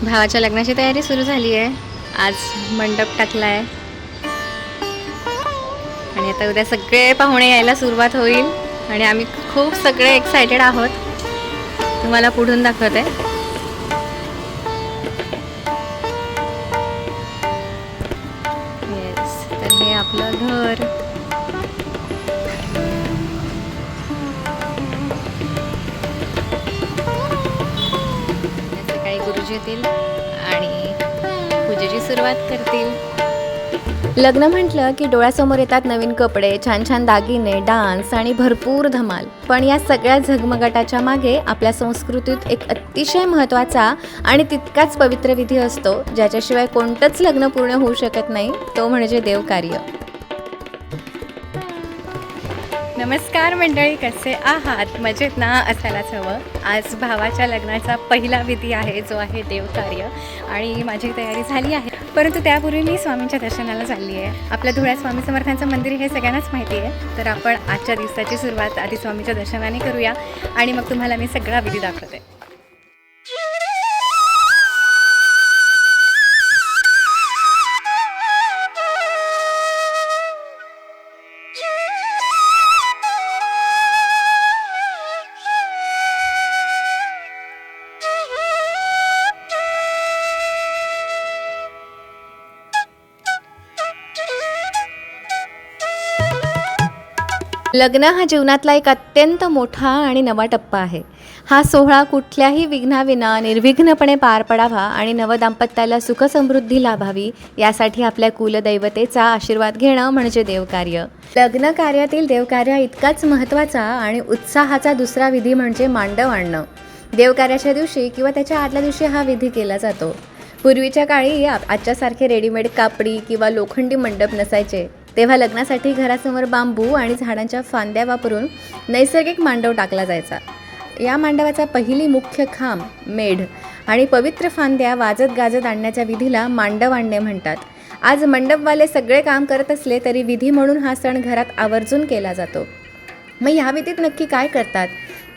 भावाच्या लग्नाची तयारी सुरू झाली आहे. आज मंडप टाकला आहे आणि आता उद्या सगळे पाहुणे यायला सुरुवात होईल आणि आम्ही खूप सगळे एक्सायटेड आहोत. तुम्हाला पुढून दाखवते. येस, तर हे आपलं घर. सकाळी गुरुजी येतील आणि पूजेची सुरुवात करतील. लग्न म्हटलं की डोळ्यासमोर येतात नवीन कपडे, छान छान दागिने, डान्स आणि भरपूर धमाल. पण या सगळ्या झगमगाटाच्या मागे आपल्या संस्कृतीत एक अतिशय महत्त्वाचा आणि तितकाच पवित्र विधी असतो, ज्याच्याशिवाय कोणतंच लग्न पूर्ण होऊ शकत नाही. तो म्हणजे देवकार्य. नमस्कार मंडळी, कसे आहात? मजेत ना? असायलाच हवं. आज भावाच्या लग्नाचा पहिला विधी आहे, जो आहे देवकार्य. आणि माझी तयारी झाली आहे, परंतु त्यापूर्वी मी स्वामींच्या दर्शनाला चालली आहे. आपल्या धुळ्यात स्वामी समर्थांचं मंदिर हे सगळ्यांनाच माहिती आहे. तर आपण आजच्या दिवसाची सुरुवात आधी स्वामीच्या दर्शनाने करूया आणि मग तुम्हाला मी सगळा विधी दाखवते. लग्न हा जीवनातला एक अत्यंत मोठा आणि नवा टप्पा आहे. हा सोहळा कुठल्याही विघ्नाविना निर्विघ्नपणे पार पडावा आणि नवदाम्पत्याला सुखसमृद्धी लाभावी, यासाठी आपल्या कुलदैवतेचा आशीर्वाद घेणं म्हणजे देवकार्य. लग्न कार्यातील देवकार्य इतकाच महत्त्वाचा आणि उत्साहाचा दुसरा विधी म्हणजे मांडव आणणं. देवकार्याच्या दिवशी किंवा त्याच्या आदल्या दिवशी हा विधी केला जातो. पूर्वीच्या काळी आजच्यासारखे रेडीमेड कापडी किंवा लोखंडी मंडप नसायचे. तेव्हा लग्नासाठी घरासमोर बांबू आणि झाडांच्या फांद्या वापरून नैसर्गिक मांडव टाकला जायचा. या मांडवाचा पहिली मुख्य खांब मेढ आणि पवित्र फांद्या वाजत गाजत आणण्याच्या विधीला मांडव आणणे म्हणतात. आज मंडपवाले सगळे काम करत असले तरी विधी म्हणून हा सण घरात आवर्जून केला जातो. मग ह्या विधीत नक्की काय करतात?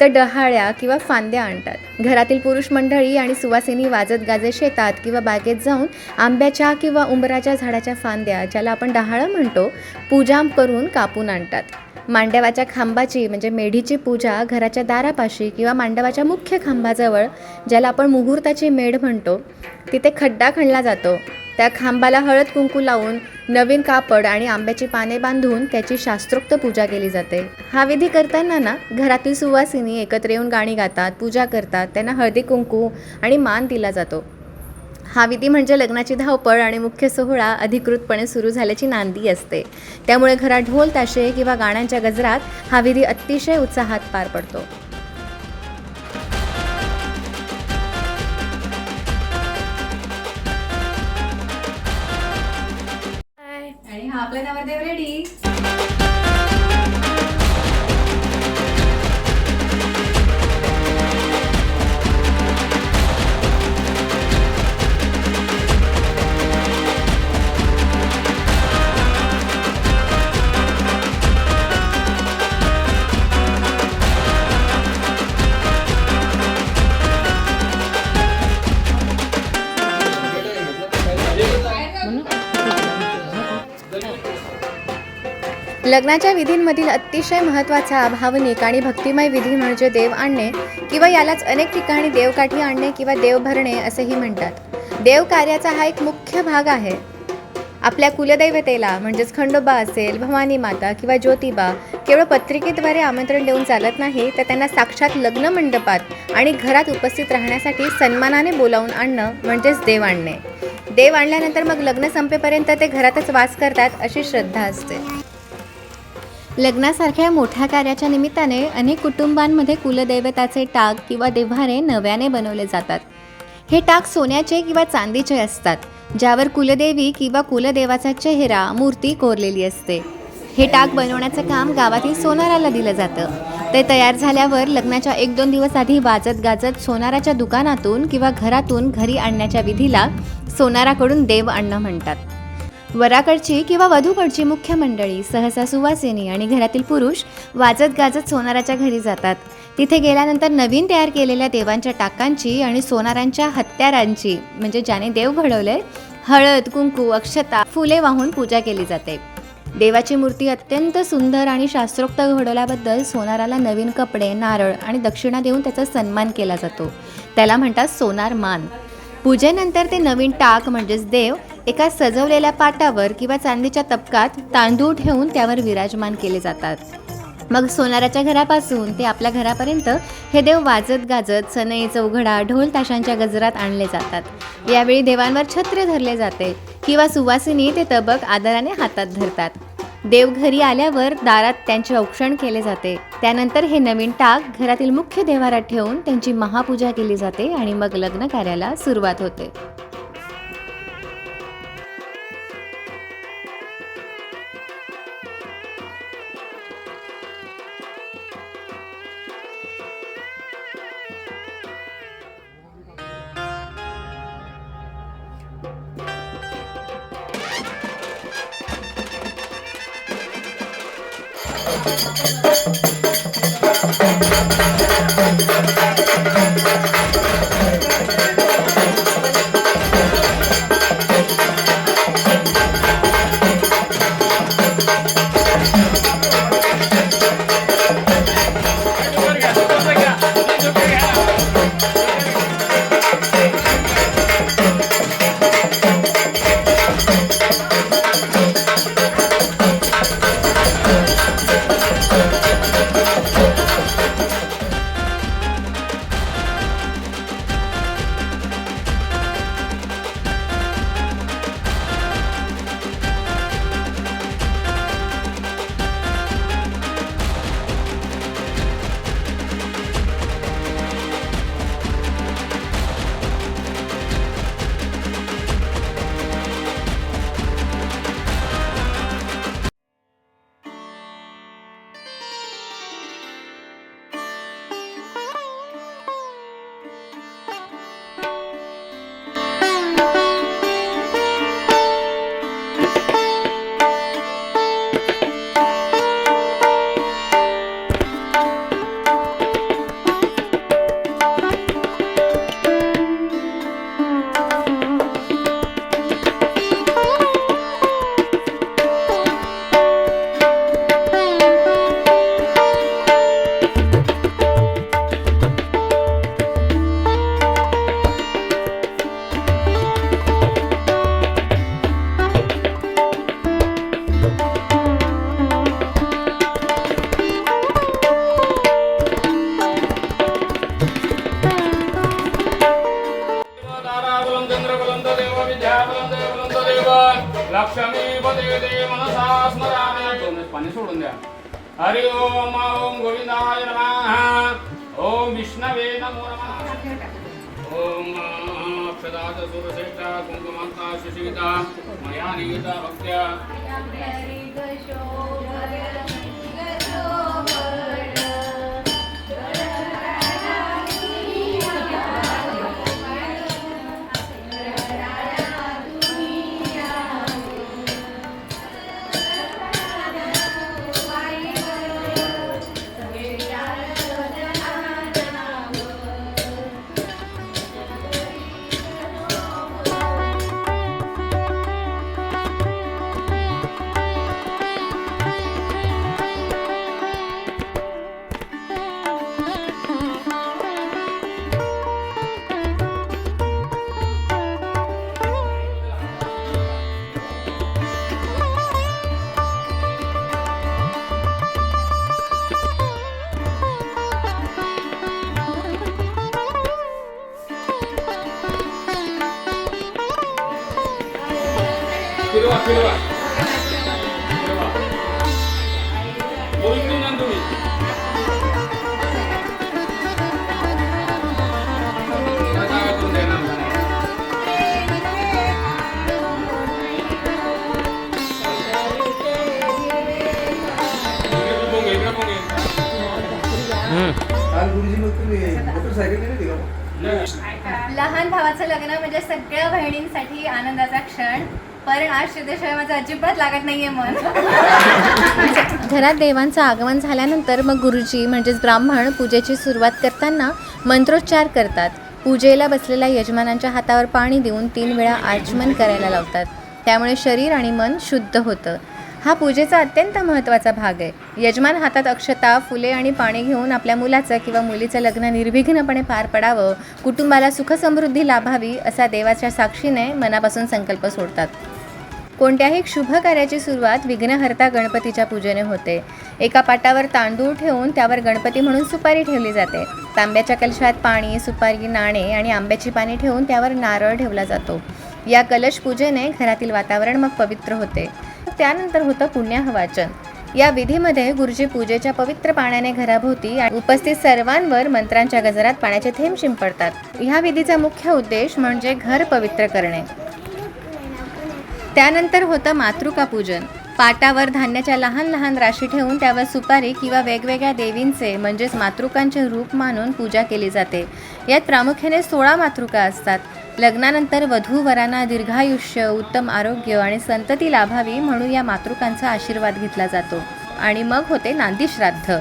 तर डहाळ्या किंवा फांद्या आणतात. घरातील पुरुष मंडळी आणि सुवासिनी वाजत गाजत शेतात किंवा बागेत जाऊन आंब्याच्या किंवा उंबराच्या झाडाच्या फांद्या, ज्याला आपण डहाळं म्हणतो, पूजा करून कापून आणतात. मांडवाच्या खांबाची म्हणजे मेढीची पूजा घराच्या दारापाशी किंवा मांडवाच्या मुख्य खांबाजवळ, ज्याला आपण मुहूर्ताची मेढ म्हणतो, तिथे खड्डा खणला जातो. त्या खांबाला हळद कुंकू लावून नवीन कापड आणि आंब्याची पाने बांधून त्याची शास्त्रोक्त पूजा केली जाते. हा विधी करताना ना घरातील सुवासिनी एकत्र येऊन गाणी गातात, पूजा करतात, त्यांना हळदी कुंकू आणि मान दिला जातो. हा विधी म्हणजे लग्नाची धावपळ आणि मुख्य सोहळा अधिकृतपणे सुरू झाल्याची नांदी असते. त्यामुळे घरात ढोल ताशे किंवा गाण्यांच्या गजरात हा विधी अतिशय उत्साहात पार पडतो. आणि हा आपला नवरदेव रेडी. लग्नाच्या विधींमधील अतिशय महत्त्वाचा भावनिक आणि भक्तिमय विधी म्हणजे देव आणणे, किंवा यालाच अनेक ठिकाणी देवकाठी आणणे किंवा देव भरणे असेही म्हणतात. देव कार्याचा हा एक मुख्य भाग आहे. आपल्या कुलदैवतेला म्हणजेच खंडोबा असेल, भवानी माता किंवा ज्योतिबा केवळ पत्रिकेद्वारे आमंत्रण देऊन चालत नाही, तर त्यांना साक्षात लग्न मंडपात आणि घरात उपस्थित राहण्यासाठी सन्मानाने बोलावून आणणं म्हणजेच देव आणणे. देव आणल्यानंतर मग लग्न संपेपर्यंत ते घरातच वास करतात अशी श्रद्धा असते. लग्नासारख्या मोठ्या कार्याच्या निमित्ताने अनेक कुटुंबांमध्ये कुलदैवताचे टाक किंवा देव्हारे नव्याने बनवले जातात. हे टाक सोन्याचे किंवा चांदीचे असतात, ज्यावर कुलदेवी किंवा कुलदेवाचा चेहरा, मूर्ती कोरलेली असते. हे टाक बनवण्याचं काम गावातील सोनाराला दिलं जातं. ते तयार झाल्यावर लग्नाच्या 1-2 दिवस आधी वाजत गाजत सोनाराच्या दुकानातून किंवा घरातून घरी आणण्याच्या विधीला सोनाराकडून देव आणणं म्हणतात. वराकडची किंवा वधूकडची मुख्य मंडळी, सहसा सुवासिनी आणि घरातील पुरुष वाजत गाजत सोनाराच्या घरी जातात. तिथे गेल्यानंतर नवीन तयार केलेल्या देवांच्या टाकांची आणि सोनारांच्या हत्यारांची, म्हणजे ज्याने देव घडवले, हळद, कुंकू, अक्षता, फुले वाहून पूजा केली जाते. देवाची मूर्ती अत्यंत सुंदर आणि शास्त्रोक्त घडवल्याबद्दल सोनाराला नवीन कपडे, नारळ आणि दक्षिणा देऊन त्याचा सन्मान केला जातो. त्याला म्हणतात सोनार मान. पूजेनंतर ते नवीन टाक म्हणजेच देव एका सजवलेल्या पाटावर किंवा चांदीच्या तबकात तांदूळ ठेवून त्यावर विराजमान केले जातात. मग सोनाराच्या घरापासून ते आपल्या घरापर्यंत हे देव वाजत गाजत सनई, चौघडा, ढोल ताशांच्या गजरात आणले जातात. यावेळी देवांवर छत्र धरले जाते किंवा सुवासिनी ते तबक आदराने हातात धरतात. देव घरी आल्यावर दारात त्यांचे औक्षण केले जाते. त्यानंतर हे नवीन टाक घरातील मुख्य देव्हाऱ्यात ठेवून त्यांची महापूजा केली जाते आणि मग लग्न कार्याला सुरुवात होते. लक्ष्मीपते मनसा स्मरामि. पाणी सोडून द्या. हरि ओम ओम गोविंदाय नमः. ओम विष्णवे नमो नमः. ओम अक्षदात सुरश्रेष्ठा कुंकुमांता सुशीता मया निगता भक्त्या. फिरवा फिरवा फिरवा. बोलतो ना तुम्ही. गावातून देणार नाही. लहान भावाचं लग्न म्हणजे सगळ्या बहिणींसाठी आनंदाचा क्षण. पण आज शुद्धेशिवाय माझं अजिबात लागत नाहीये मन. घरात देवांचं आगमन झाल्यानंतर मग गुरुजी म्हणजेच ब्राह्मण पूजेची सुरुवात करताना मंत्रोच्चार करतात. पूजेला बसलेल्या यजमानांच्या हातावर पाणी देऊन 3 वेळा आचमन करायला लावतात. त्यामुळे शरीर आणि मन शुद्ध होतं. हा पूजेचा अत्यंत महत्त्वाचा भाग आहे. यजमान हातात अक्षता, फुले आणि पाणी घेऊन आपल्या मुलाचं किंवा मुलीचं लग्न निर्विघ्नपणे पार पडावं, कुटुंबाला सुखसमृद्धी लाभावी असा देवाच्या साक्षीने मनापासून संकल्प सोडतात. कोणत्याही शुभ कार्याची सुरुवात विघ्नहर्ता गणपतीच्या पूजेने होते. एका पाटावर तांदूळ ठेवून त्यावर गणपती म्हणून सुपारी ठेवली जाते. तांब्याच्या कलशात पाणी, सुपारी, नाणे आणि आंब्याची पाने ठेवून त्यावर नारळ ठेवला जातो. या कलश पूजेने घरातील वातावरण मग पवित्र होते. त्यानंतर होतं पुण्याहवाचन. या विधीमध्ये गुरुजी पूजेच्या पवित्र पाण्याने घराभोवती आणि उपस्थित सर्वांवर मंत्रांच्या गजरात पाण्याचे थेंब शिंपडतात. ह्या विधीचा मुख्य उद्देश म्हणजे घर पवित्र करणे. त्यानंतर होतं मातृका पूजन. पाटावर धान्याच्या लहान लहान राशी ठेवून त्यावर सुपारी किंवा वेगवेगळ्या देवींचे म्हणजेच मातृकांचे रूप मानून पूजा केली जाते. यात प्रामुख्याने 16 मातृका असतात. लग्नानंतर वधू-वरांना दीर्घायुष्य, उत्तम आरोग्य आणि संतती लाभावी म्हणून या मातृकांचा आशीर्वाद घेतला जातो. आणि मग होते नांदी श्राद्ध,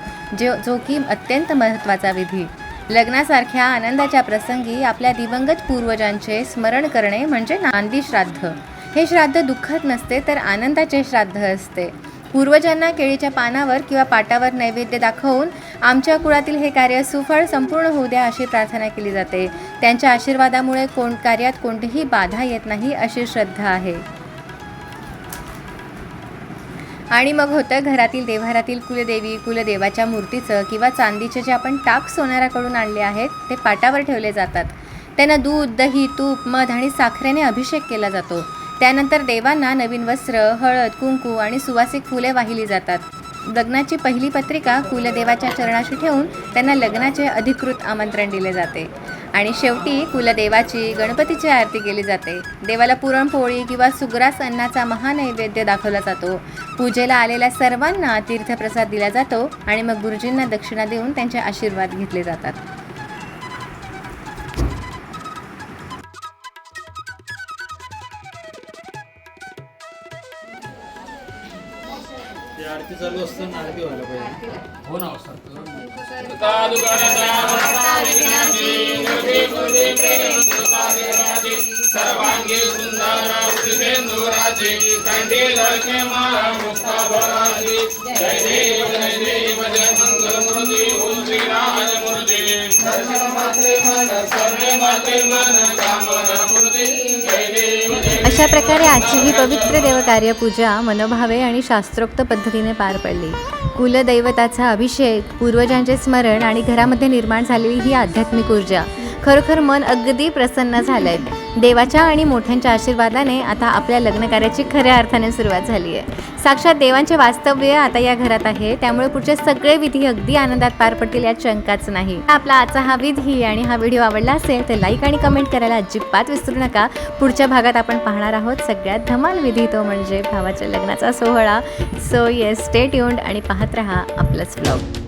जो की अत्यंत महत्त्वाचा विधी. लग्नासारख्या आनंदाच्या प्रसंगी आपल्या दिवंगत पूर्वजांचे स्मरण करणे म्हणजे नांदी श्राद्ध. हे श्राद्ध दुःखद नसते तर आनंदाचे श्राद्ध असते. पूर्वजांना केळीच्या पानावर किंवा पाटावर नैवेद्य दाखवून आमच्या कुळातील हे कार्य सुफळ संपूर्ण होऊ द्या अशी प्रार्थना केली जाते. त्यांच्या आशीर्वादामुळे कार्यात कोणतीही बाधा येत नाही अशी श्रद्धा आहे. आणि मग होतं घरातील देव्हारातील कुलदेवी, कुलदेवाच्या मूर्तीचं किंवा चांदीचे जे आपण टाक सोनाराकडून आणले आहेत ते पाटावर ठेवले जातात. त्यांना दूध, दही, तूप, मध आणि साखरेने अभिषेक केला जातो. त्यानंतर देवांना नवीन वस्त्र, हळद, कुंकू आणि सुवासिक फुले वाहिली जातात. लग्नाची पहिली पत्रिका कुलदेवाच्या चरणाशी ठेवून त्यांना लग्नाचे अधिकृत आमंत्रण दिले जाते. आणि शेवटी कुलदेवाची, गणपतीची आरती केली जाते. देवाला पुरणपोळी किंवा सुग्रास अन्नाचा महानैवेद्य दाखवला जातो. पूजेला आलेल्या सर्वांना तीर्थप्रसाद दिला जातो आणि मग गुरुजींना दक्षिणा देऊन त्यांचे आशीर्वाद घेतले जातात. आरती चालू असताना आरती व्हायला पाहिजे. हो ना सर. सर्वांगी सुंदर सिंधुराजी कंठी लक्ष्मी माला मुक्ता भराजी. जय देव जय देव जय मंगल मूर्ती ओम श्री राज मूर्ती. दर्शन मात्रे मन सर्वे मात्रे मन कामना मूर्ती. जय देव जय. अशा प्रकारे आजची ही पवित्र देवकार्य पूजा मनोभावे आणि शास्त्रोक्त पद्धतीने पार पडली. कुलदैवताचा अभिषेक, पूर्वजांचे स्मरण आणि घरामध्ये निर्माण झालेली ही आध्यात्मिक ऊर्जा खरोखर मन अगदी प्रसन्न झालंय. देवाच्या आणि मोठ्यांच्या आशीर्वादाने आता आपल्या लग्नकार्याची खऱ्या अर्थाने सुरुवात झाली आहे. साक्षात देवांचे वास्तव्य आता या घरात आहे. त्यामुळे पुढचे सगळे विधी अगदी आनंदात पार पडतील यात शंकाच नाही. आपला आजचा हा विधी आणि हा व्हिडिओ आवडला असेल तर लाईक आणि कमेंट करायला अजिबात विसरू नका. पुढच्या भागात आपण पाहणार आहोत सगळ्यात धमाल विधी, तो म्हणजे भावाच्या लग्नाचा सोहळा. सो येस, स्टे ट्यून्ड आणि पाहत रहा आपलंच व्लॉग.